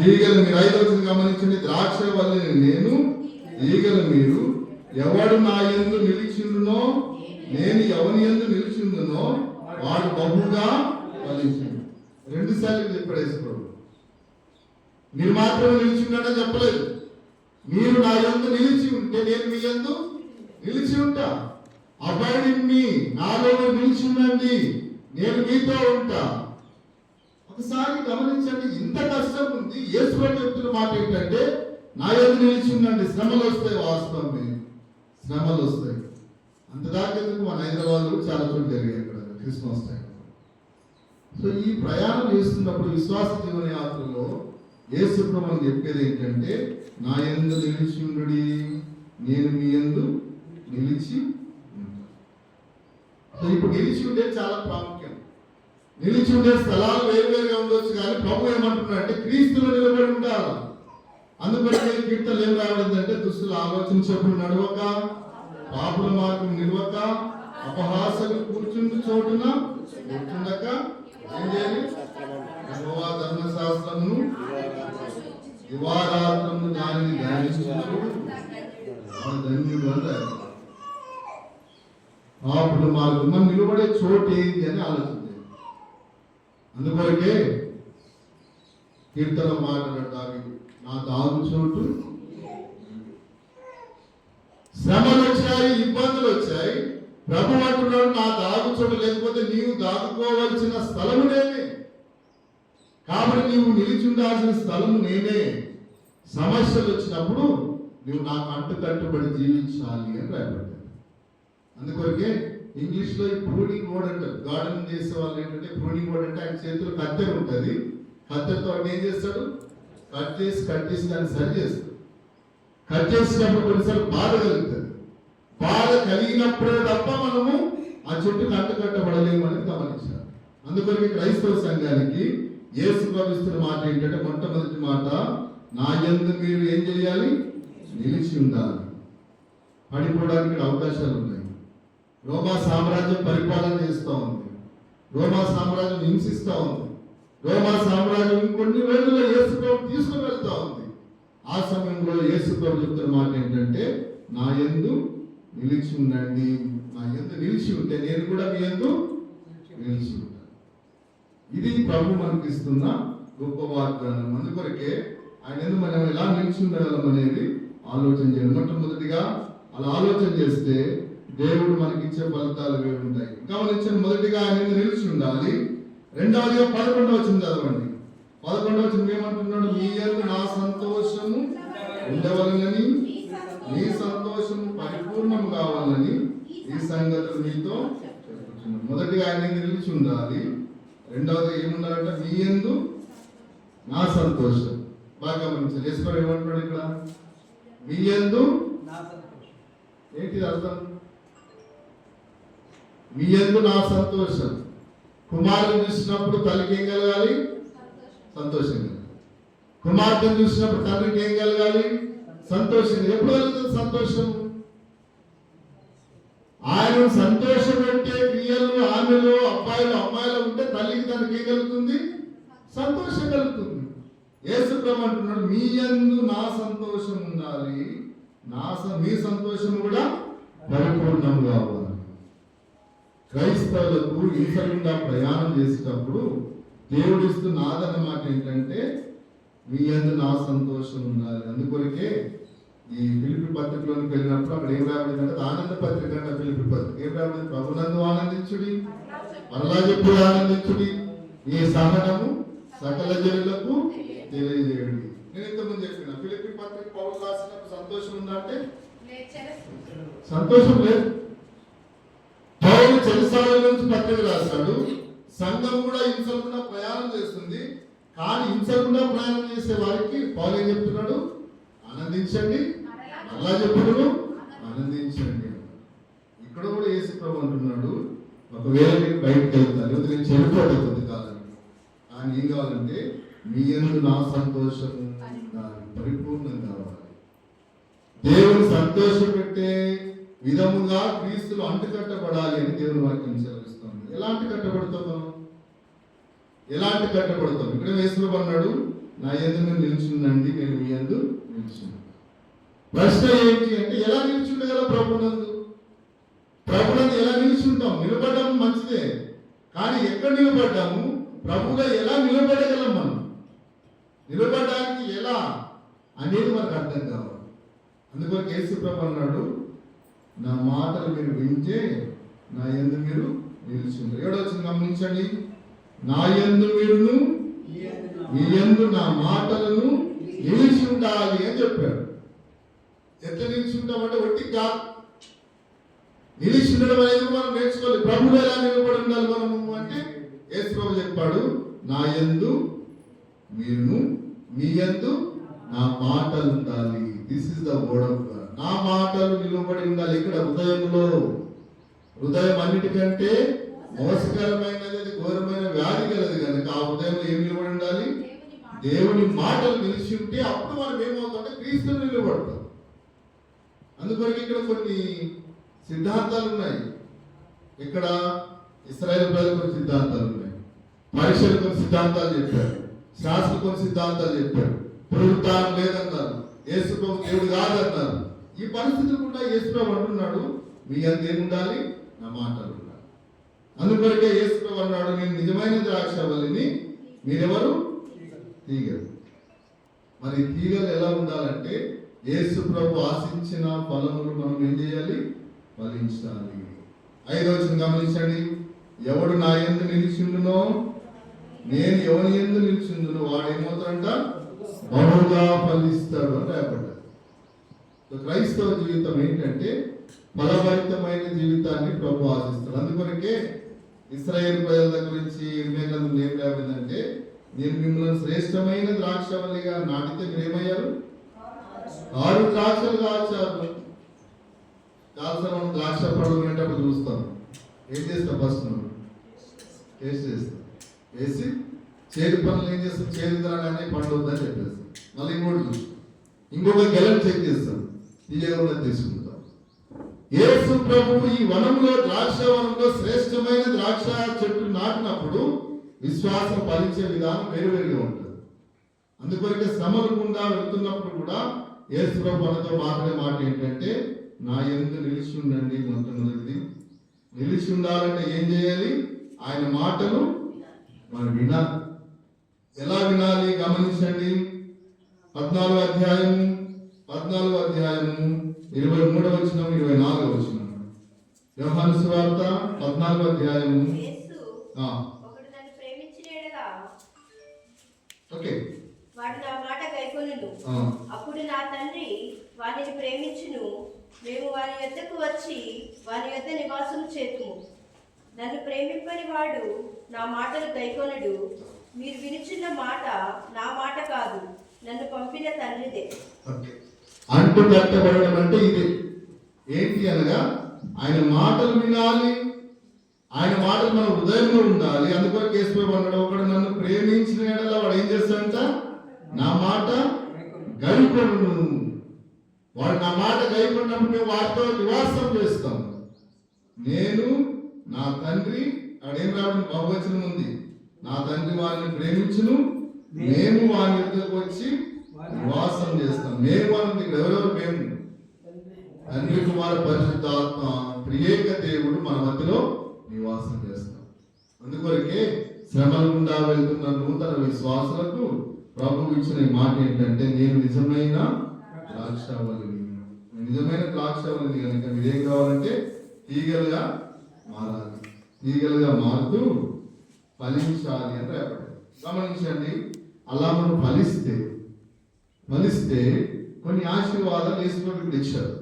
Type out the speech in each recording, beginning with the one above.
తీగలు మీరు. 5వ వచనం గమనించండి. ద్రాక్ష వల్లిని నేను, ఈగలు మీరు. ఎవడు నా యందు నిలిచిండునో, నేను ఎవని యందు నిలిచిండునో వాడు బహుగా ఫలించును. 2 సార్లు చెప్పాడు యేసు ప్రభు. మీరు మాత్రమే నిలిచిండని చెప్పలేదు. మీరు నా యందు నిలిచి ఉంటే నేను మీ యందు నిలిచి ఉంటా. అబైడ్ ఇన్ మీ, నాలో నిలిచి ఉండండి, నేను మీతో ఉంటా. ఒకసారి గమనించండి, ఇంత కష్టం ఉంది. యేసు ప్రభు చెప్తున్న మాట ఏంటంటే నా యందు నిలిచి ఉండండి. శ్రమలు వస్తాయి, వాస్తవమే శ్రమలు వస్తాయి. అంతదాకా మన హైదరాబాద్లో చాలా చోట్ల జరిగాయి అక్కడ క్రిస్మస్ టైం. సో ఈ ప్రయాణం చేస్తున్నప్పుడు విశ్వాస జీవన యాత్రలో యేసు ప్రభువు చెప్పేది ఏంటంటే నా యందు నిలిచి ఉండుడి, నేను మీ యందు నిలిచి ఉంటాను. సో ఇప్పుడు నిలిచి ఉండేది చాలా ప్రాముఖ్యం. నిలిచి ఉండే స్థలాలు వేరువేరుగా ఉండొచ్చు, కానీ ప్రభు ఏమంటున్నాడంటే క్రీస్తులో నిలబడి ఉండాలి. అందుకని కీర్తనలు ఏం రావడంటే దుస్తుల ఆలోచన చొప్పున నడవక, పాపుల మార్గం నిలవక, అపహాసకులు కూర్చుండు చోటున కూర్చుండక ఏం చేయాలి? యెహోవా ధర్మశాస్త్రమును దివారాత్రము దానిని ధ్యానించుటకు ధన్యుడు అంటారు. పాపుల మార్గం మనం నిలబడే చోటు ఏంటి అని ఆలోచించాలి. అందుకొరకే కీర్తన మాట్లాడటానికి నా దాగు చోటు. శ్రమలు వచ్చాయి, ఇబ్బందులు వచ్చాయి. ప్రభు అంటున్నాడు నా దాగు చోటు, లేకపోతే నీవు దాగుకోవలసిన స్థలము నేనే. కాబట్టి నీవు నిలిచి ఉండాల్సిన స్థలము నేనే. సమస్యలు వచ్చినప్పుడు నువ్వు నాకు కట్టుబడి జీవించాలి అని రాయబడ్డాడు. అందుకొరకే ఇంగ్లీష్ లో ఈ ప్రూనింగ్ వర్డ్ అంటారు. గార్డెన్ చేసే వాళ్ళు ఏంటంటే ప్రూనింగ్ వర్డ్ అంటే ఆయన చేతిలో కత్తెర ఉంటుంది. కత్తెరతో వాడిని ఏం చేస్తాడు? కట్ చేసి దాన్ని సరి చేస్తాడు. కట్ చేసినప్పుడు కొన్నిసార్లు బాధ కలుగుతుంది. బాధ కలిగినప్పుడే తప్ప మనము ఆ చెట్టు కట్టబడలేము అనేది గమనించాలి. అందుకొరకు క్రైస్తవ సంఘానికి యేసు ప్రభువుస్తున్న మాట ఏంటంటే మొట్టమొదటి మాట నా యందు మీరు ఏం చేయాలి? నిలిచి ఉండాలి. పడిపోవడానికి అవకాశాలు ఉన్నాయి. రోమా సామ్రాజ్యం పరిపాలన చేస్తూ ఉంది. రోమా సామ్రాజ్యం హింసిస్తూ ఉంది. రోమా సామ్రాజ్యం కొన్ని రోజుల్లో యేసు ప్రభు తీసుకుని వెళ్తా ఉంది. ఆ సమయంలో యేసు ప్రభు చెప్తున్న మాట ఏంటంటే నా యందు నిలిచి ఉండండి. నా యందు నిలిచి ఉంటే నేను కూడా మీ యందు నిలిచి ఉంటాను. ఇది ప్రభు మనకి ఇస్తున్న గొప్ప వాగ్దానం. అందుకొరకే ఆయన ఎందుకు మనం ఎలా నిలిచి ఉండగలం అనేది ఆలోచన చేయాలి. మొట్టమొదటిగా అలా ఆలోచన చేస్తే దేవుడు మనకి ఇచ్చే ఫలితాలు వేరు ఉంటాయి. గమనించిన మొదటిగా ఆయన నిలిచి ఉండాలి. రెండవదిగా 11వ వచనం చదవండి. 11వ వచనం ఏమంటున్నాడు? మీ యందు నా సంతోషము ఉండవలనని, మీ సంతోషము పరిపూర్ణం కావాలని ఈ సంగతులు మీతో చెప్పుచున్నాను. మొదటిగా ఆయన నిలిచి ఉండాలి. రెండవది ఏముండాలంటే మీ యందు నా సంతోషం. బాగా గమనించాలి. యేసు ఏమంటున్నాడు ఇక్కడ? మీ యందు ఏంటి అర్థం? మీ యందు నా సంతోషం. కుమారుని చూసినప్పుడు తల్లికి ఏం కలగాలి? సంతోషం కలగాలి. కుమార్తెను చూసినప్పుడు తండ్రికి ఏం కలగాలి? సంతోషం. ఎప్పుడు కలుగుతుంది సంతోషం? ఆయన సంతోషం అంటే క్రియలు ఆమెలో అబ్బాయిలు అమ్మాయిలు ఉంటే తల్లికి తనకి ఏం కలుగుతుంది? సంతోషం కలుగుతుంది. యేసు ప్రభు అంటున్నాడు మీ యందు నా సంతోషం ఉండాలి, మీ సంతోషం కూడా పరిపూర్ణం కావాలి. క్రైస్తవులకు ఇంతకుండా ప్రయాణం చేసేటప్పుడు దేవుడు ఇస్తున్న ఆదరణ మాట ఏంటంటే మీ యందు నా సంతోషం ఉండాలి. అందుకొరకే ఈ ఫిలిప్పీ పత్రికలోకి వెళ్ళినప్పుడు అక్కడ ఏం రాబడిందంటే ఆనంద పత్రిక అంటే ఫిలిప్పీ పత్రిక ఏం రాబడింది? ప్రభునందు ఆనందించుడి, మరలా చెప్పు ఆనందించుడి, ఈ సహనము సకల జనులకు తెలియజేయండి. నేను ఇంతకుముందు చెప్పిన ఫిలిప్పీ పత్రిక పౌలు రాసినప్పుడు సంతోషం ఉందంటే సంతోషం లేదు. పౌలు చెరసాల నుంచి పత్రిక రాశాడు. సంఘం కూడా హింసకుండా ప్రయాణం చేస్తుంది. కానీ హింసకుండా ప్రయాణం చేసే వారికి పౌలు ఏం చెప్తున్నాడు? ఆనందించండి, అలా చెప్పుడు ఆనందించండి. ఇక్కడ కూడా యేసు ప్రభు అంటున్నాడు ఒకవేళ నేను బయటకు వెళ్తాను, నేను చెడిపోతా కొద్ది కాలానికి, కానీ ఏం కావాలంటే మీ యందు నా సంతోషం పరిపూర్ణం కావాలి. దేవుని సంతోషం పెట్టే విధముగా క్రీస్తులు అంటుకట్టబడాలి అని దేవుని వాక్యం సెలవిస్తుంది. ఎలాంటి కట్టబడతాం మనం? ఎలాంటి కట్టబడతాం? ఇక్కడ యేసు ప్రభు అన్నాడు నా యందు మీరు నిలిచిండండి, నేను మీ యందు నిలిచిండు. ప్రశ్న ఏంటి అంటే, ఎలా నిలిచిండగల ప్రభునందు? ప్రభునందు ఎలా నిలిచింటాం? నిలబడడం మంచిదే, కానీ ఎక్కడ నిలబడ్డాము? ప్రభుగా ఎలా నిలబడగలం? మనం నిలబడడానికి ఎలా అనేది మనకు అర్థం కావాలి. అందుకని యేసు ప్రభు అన్నాడు, నా మాటలు మీరు వింటే నా యందు మీరు నిలిచిండ్రు. ఏడవచ్చింది గమనించండి, నా యందు మీరును మీ యందు నా మాటలను నిలిచి ఉండాలి అని చెప్పాడు. ఎట్లా నిలిచి ఉంటామంటే ఒట్టి కాదు, నిలిచి ఉండడం అనేది మనం నేర్చుకోవాలి. ప్రభువు ఎలా నిలబడి ఉండాలి మనము అంటే, యేసు ప్రభు చెప్పాడు, నా యందు మీరును మీ యందు నా మాటలు ఉండాలి. This is the word of God. నా మాటలు నిలబడి ఉండాలి. ఇక్కడ హృదయంలో, హృదయం అన్నిటికంటే మోసకరమైనది, అది ఘోరమైన వ్యాధి కలది కనుక ఆ హృదయంలో ఏం నిలబడి ఉండాలి? దేవుని మాటలు నిలిచి ఉంటే అప్పుడు మనం ఏమవుతామంటే క్రీస్తుని నిలబడతాం. అందుకొరకు ఇక్కడ కొన్ని సిద్ధాంతాలు ఉన్నాయి. ఇక్కడ ఇశ్రాయేలు ప్రజలు కొన్ని సిద్ధాంతాలు ఉన్నాయి, మనుషులు కొన్ని సిద్ధాంతాలు చెప్పారు, శాస్త్రులు కొన్ని సిద్ధాంతాలు చెప్పారు. పునరుత్థానం లేదన్నారు, యేసు ప్రభు దేవుడు కాదన్నారు. ఈ పరిస్థితులు కూడా యేసు ప్రభు అంటున్నాడు, మీ అంత ఏముండాలి? నా మాటలు ఉండాలి. అందుకొరకే యేసు ప్రభు అన్నాడు, నేను నిజమైన ద్రాక్షవల్లిని, మీరెవరు? తీగలు. మరి తీగలు ఎలా ఉండాలంటే, యేసు ప్రభు ఆశించిన ఫలములు మనం ఏం చేయాలి? ఫలించాలి. 5వ వచనం గమనించండి, ఎవడు నా యందు నిలిచిండునో, నేను ఎవరి యందు నిలిచిండునో వాడు ఏమవుతాడంట? బహుగా ఫలిస్తాడు అని రాయబడ్డాడు. క్రైస్తవ జీవితం ఏంటంటే ఫలభరితమైన జీవితాన్ని ప్రభు ఆశిస్తాడు. అందుకొరకే ఇశ్రాయేలు ప్రజల దగ్గర నుంచి ఇర్మియా గ్రంథంలో ఏం రాబడిందంటే, నేను మిమ్మల్ని శ్రేష్టమైన ద్రాక్షవల్లిగా నాటితే మీరేమయ్యారు? 6 ద్రాక్షలు కాల్చారు. కాల్సిన మనం ద్రాక్ష పళ్ళు వినేటప్పుడు చూస్తాం, ఏం చేస్తాం? ఫస్ట్ మనం టేస్ట్ చేస్తాం, వేసి చేదు పనులు ఏం చేస్తాం? చేదు తినగానే పండు వద్దని చెప్పేస్తాం. మళ్ళీ ఇంకోటి చూస్తాం, ఇంకొక గెలను చెక్ చేస్తాం, తీయగా తీసుకుంటాం. యేసు ప్రభు ఈ వనంలో, ద్రాక్ష వనంలో శ్రేష్టమైన ద్రాక్ష చెట్టు నాటినప్పుడు విశ్వాసం ఫలించే విధానం వేరువేరుగా ఉంటుంది. అందుకొరకే శ్రమలు గుండా వెళ్తున్నప్పుడు కూడా యేసు ప్రభు మనతో మాట్లాడే మాట ఏంటంటే, నా యందు నిలిచి ఉండండి. మొట్టమొదటిది నిలిచి ఉండాలంటే ఏం చేయాలి? ఆయన మాటలు మనం వినాలి. ఎలా వినాలి? గమనించండి. 14వ అధ్యాయము 23వ వచనం 24వ వచనం. యోహాను సువార్త 14వ అధ్యాయము. ఓకే, వాడు నా మాట గైకొనును, అప్పుడు నా తండ్రి వారిని ప్రేమించును, మేము వారి యొద్దకు వచ్చి వారి యొద్ద నివాసం చేతుము. నన్ను ప్రేమింపని వాడు నా మాటలు గైకొనడు. మీరు వినుచున్న మాట నా మాట కాదు, నన్ను పంపిన తండ్రిదే. అంటూ కట్టబడడం అంటే ఇది ఏంటి అనగా, ఆయన మాటలు వినాలి, ఆయన మాటలు మన హృదయంలో ఉండాలి. అందుకని కేసు అన్నాడు, ఒకడు నన్ను ప్రేమించిన ఎడల వాడు ఏం చేస్తాడంట? నా మాట గైకొనును. వాడు నా మాట గైకొన్నప్పుడు మేము వారితో నివాసం చేస్తాం. నేను నా తండ్రి, అక్కడేం రావడం బహువచనం ఉంది, నా తండ్రి వారిని ప్రేమించును, మేము వారి యొద్దకు వచ్చి నివాసం చేస్తాం. మేము అన్నది ఎవరెవరు? మేము, తండ్రి కుమార పరిశుద్ధాత్మ ప్రియేక దేవుడు మన మధ్యలో నివాసం చేస్తాం. అందుకొరకే శ్రమల గుండా వెళ్తున్న నూతన విశ్వాసులకు ప్రభువు ఇచ్చిన ఈ మాట ఏంటంటే, నేను నిజమైన ద్రాక్షావల్లిని. నిజమైన ద్రాక్షావల్లిని కనుక మీరేం కావాలంటే తీగలుగా మారాలి, తీగలుగా మారుతూ ఫలించాలి అని రాయబడింది. గమనించండి, అలా మనం ఫలిస్తే కొన్ని ఆశీర్వాదాలు యేసు ప్రభువుకి ఇచ్చారు.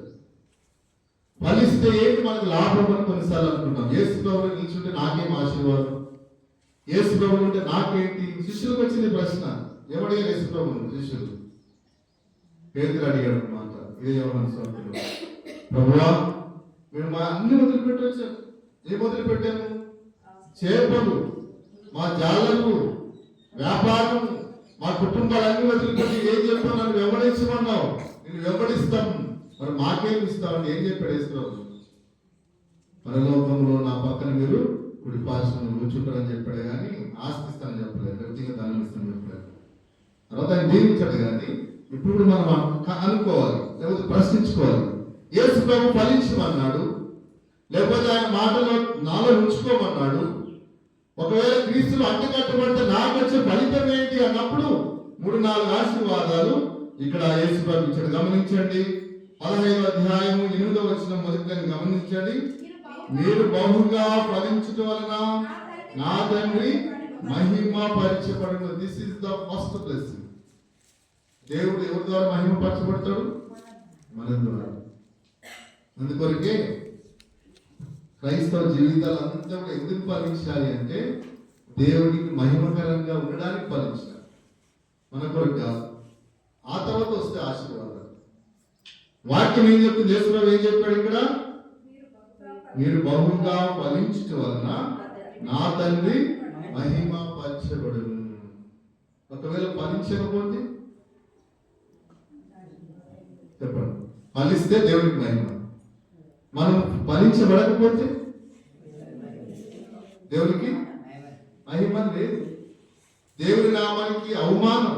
ఫలిస్తే ఏంటి మనకు లాభం అని కొన్నిసార్లు అనుకుంటాం. యేసు ప్రభువు నిల్చుంటే నాకేం ఆశీర్వాదం, యేసు ప్రభువు ఉంటే నాకేంటి? శిష్యులకు వచ్చింది ప్రశ్న. ఎవడిగారు యేసు ప్రభువును? శిష్యులు. పేతురు అడిగాడు మాట, ఇదే యోహాను సువార్తలో, ప్రభువా మేము మా అన్ని వదిలిపెట్టి వచ్చాము. ఏం వదిలిపెట్టాము? చేపలు, మా జాలలు, వ్యాపారం, మా కుటుంబాలన్నీ వదిలిపెట్టి ఏం చెప్పావు? నన్ను వెంబడించమన్నావు, నేను వెంబడిస్తాం. మరి మాకేం ఇస్తామని ఏం చెప్పాడు యేసు ప్రభు? పరలోకంలో నా పక్కన మీరు కుడి పార్శ్వను కూర్చుంటారని చెప్పాడు, కానీ ఆస్తిస్తానని చెప్పలేదు, వ్యక్తిగత ధనం ఇస్తానని చెప్పలేదు. తర్వాత ఆయన దీవించాడు. కానీ ఇప్పుడు మనం అనుకోవాలి, లేకపోతే ప్రశ్నించుకోవాలి. యేసు ప్రభు ఫలించమన్నాడు, లేకపోతే ఆయన మాటలో నాలో ఉంచుకోమన్నాడు. ఒకవేళ క్రీస్తులు అంటకట్టబడితే నాకు వచ్చే ఫలితం ఏంటి అన్నప్పుడు 3-4 ఆశీర్వాదాలు ఇక్కడ యేసు ప్రభు ఇచ్చాడు. గమనించండి, 15వ అధ్యాయము 8వ వచనం మొదటి గమనించండి. మీరు బహుగా ఫలించడం వలన నా తండ్రి మహిమ పరిచయపడను. This is the first blessing. దేవుడు ఎవరి ద్వారా మహిమ పరచబడతాడు? మన ద్వారా. అందుకొరకే క్రైస్తవ జీవితాలు అంతా కూడా ఎందుకు ఫలించాలి అంటే దేవుడికి మహిమకరంగా ఉండడానికి ఫలించాలి, మన కొరకు కాదు. ఆ తర్వాత వస్తే ఆశీర్వాదాలు. వాక్యం ఏం చెప్తుంది? యేసుప్రభు ఏం చెప్పాడు ఇక్కడ? మీరు బహుగా ఫలించడం వలన నా తండ్రి మహిమ పరచబడును. ఒకవేళ ఫలించకపోతే చెప్పండి, ఫలిస్తే దేవుడికి మహిమ, మనం ఫలించబడకపోతే దేవునికి మహిమ లేదు, దేవుడి నామానికి అవమానం.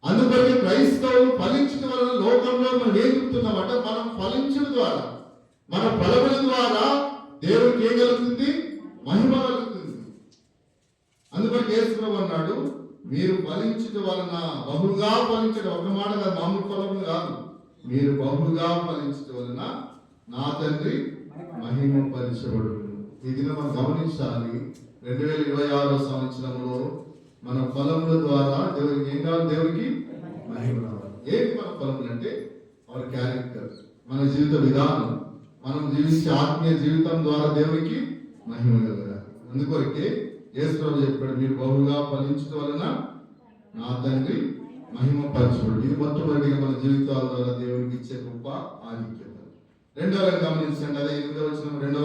అందుకొరకే క్రైస్తవులు ఫలించడం వలన లోకంలో మనం ఏం చెప్తున్నామంటే మనం ఫలించడం ద్వారా, మన ఫలముల ద్వారా దేవుడికి ఏం కలుగుతుంది? మహిమ కలుగుతుంది. అందుకొరకు యేసు ప్రభువు అన్నాడు, మీరు ఫలించడం వలన, బహుగా ఫలించడం, ఒక మాట కాదు, మామూలు ఫలములు కాదు, మీరు బహుగా ఫలించడం వలన నా తండ్రి మహిమ పరిచబడును. ఈ దినం మనం గమనించాలి. 2026వ సంవత్సరంలో మన ఫలముల ద్వారా దేవుడికి ఏం కావాలి? దేవుడికి మహిమ రావాలి. ఏంటి మన ఫలములు అంటే? అవర్ క్యారెక్టర్, మన జీవిత విధానం, మనం జీవించే ఆత్మీయ జీవితం ద్వారా దేవుడికి మహిమ కలగాలి. అందుకొరకే యేసు ప్రభువు చెప్పాడు, మీరు బహుగా ఫలించడం వలన నా తండ్రి మహిమ పరచబడు. ఇది మొట్టమొదటిగా మన జీవితాల ద్వారా దేవుడికి ఇచ్చే గొప్ప ఆధిక్యత. రెండవది గమనించండి, అదే 8వ వచనం 2వ